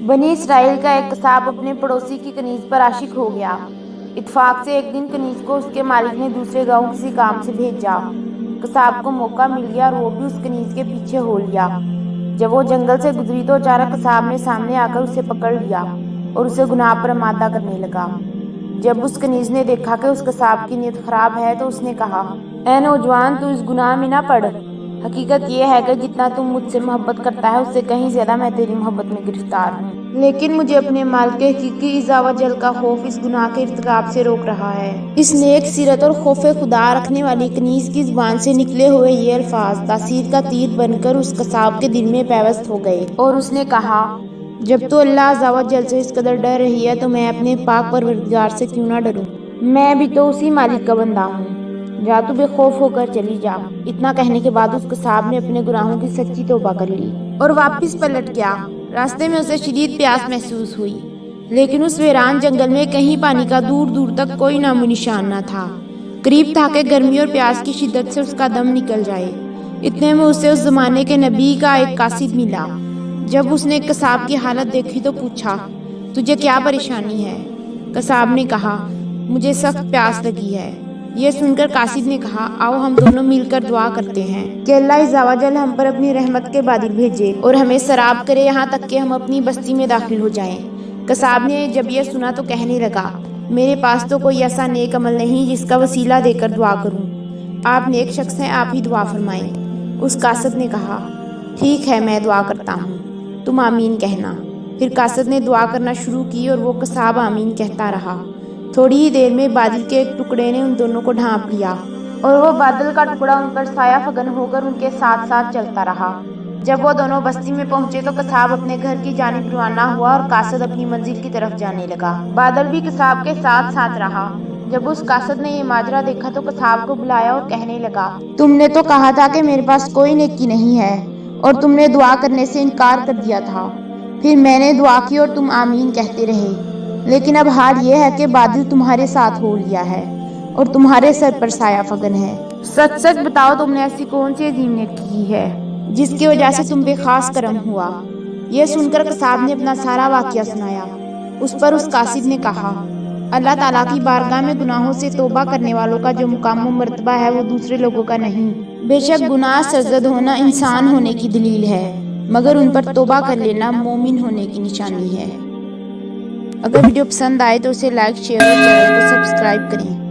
بنی اسرائیل کا ایک قصاب اپنے پڑوسی کی کنیز پر عاشق ہو گیا۔ اتفاق سے ایک دن کنیز کو اس کے مالک نے دوسرے گاؤں کسی کام سے بھیجا۔ قصاب کو موقع مل گیا اور وہ بھی اس کنیز کے پیچھے ہو لیا۔ جب وہ جنگل سے گزری تو اچانک قصاب نے سامنے آ کر اسے پکڑ لیا اور اسے گناہ پر آمادہ کرنے لگا۔ جب اس کنیز نے دیکھا کہ اس قصاب کی نیت خراب ہے تو اس نے کہا، اے نوجوان، تو اس گناہ میں نہ پڑ۔ حقیقت یہ ہے کہ جتنا تم مجھ سے محبت کرتا ہے اس سے کہیں زیادہ میں تیری محبت میں گرفتار ہوں۔ لیکن مجھے اپنے مالک حقیقی عزا و جل کا خوف اس گناہ کے ارتکاب سے روک رہا ہے۔ اس نیک سیرت اور خوف خدا رکھنے والی کنیز کی زبان سے نکلے ہوئے یہ الفاظ تاثیر کا تیر بن کر اس قصاب کے دل میں پیوست ہو گئے اور اس نے کہا، جب تو اللہ عزا و جل سے اس قدر ڈر رہی ہے تو میں اپنے پاک پروردگار سے کیوں نہ ڈروں؟ میں بھی تو اسی مالک کا بندہ ہوں۔ جا تو بے خوف ہو کر چلی جا۔ اتنا کہنے کے بعد اس قصاب نے اپنے گناہوں کی سچی توبہ کر لی اور واپس پلٹ گیا۔ راستے میں اسے شدید پیاس محسوس ہوئی، لیکن اس ویران جنگل میں کہیں پانی کا دور دور تک کوئی نام و نشان نہ تھا۔ قریب تھا کہ گرمی اور پیاس کی شدت سے اس کا دم نکل جائے۔ اتنے میں اسے اس زمانے کے نبی کا ایک قاصد ملا۔ جب اس نے قصاب کی حالت دیکھی تو پوچھا، تجھے کیا پریشانی ہے؟ قصاب نے کہا، مجھے سخت پیاس لگی ہے۔ یہ سن کر قاصد نے کہا، آؤ ہم دونوں مل کر دعا کرتے ہیں کہ اللہ عز و جل ہم پر اپنی رحمت کے بادل بھیجے اور ہمیں سراب کرے یہاں تک کہ ہم اپنی بستی میں داخل ہو جائیں۔ قصاب نے جب یہ سنا تو کہنے لگا، میرے پاس تو کوئی ایسا نیک عمل نہیں جس کا وسیلہ دے کر دعا کروں۔ آپ نیک شخص ہیں، آپ ہی دعا فرمائیں۔ اس قاصد نے کہا، ٹھیک ہے، میں دعا کرتا ہوں، تم آمین کہنا۔ پھر قاصد نے دعا کرنا شروع کی اور وہ قصاب آمین کہتا رہا۔ تھوڑی ہی دیر میں بادل کے ایک ٹکڑے نے ان دونوں کو ڈھانپ لیا اور وہ بادل کا ٹکڑا ان پر سایہ فگن ہو کر ان کے ساتھ ساتھ چلتا رہا۔ جب وہ دونوں بستی میں پہنچے تو قصاب اپنے گھر کی جانب روانہ ہوا اور قاصد اپنی منزل کی طرف جانے لگا۔ بادل بھی قصاب کے ساتھ ساتھ رہا۔ جب اس قاصد نے یہ ماجرا دیکھا تو قصاب کو بلایا اور کہنے لگا، تم نے تو کہا تھا کہ میرے پاس کوئی نیکی نہیں ہے اور تم نے دعا کرنے سے انکار کر دیا تھا۔ پھر میں نے دعا کی اور تم آمین کہتے رہے، لیکن اب حال یہ ہے کہ بادل تمہارے ساتھ ہو لیا ہے اور تمہارے سر پر سایہ فگن ہے۔ سچ سچ بتاؤ، تم نے ایسی کون سی عظیم نیکی کی ہے جس کی وجہ سے تم پہ خاص کرم ہوا؟ یہ سن کر قصاب نے اپنا سارا واقعہ سنایا۔ اس پر اس قاصد نے کہا، اللہ تعالیٰ کی بارگاہ میں گناہوں سے توبہ کرنے والوں کا جو مقام و مرتبہ ہے وہ دوسرے لوگوں کا نہیں۔ بے شک گناہ سرزد ہونا انسان ہونے کی دلیل ہے، مگر ان پر توبہ کر لینا مومن ہونے کی نشانی ہے۔ اگر ویڈیو پسند آئے تو اسے لائک، شیئر اور چینل کو سبسکرائب کریں۔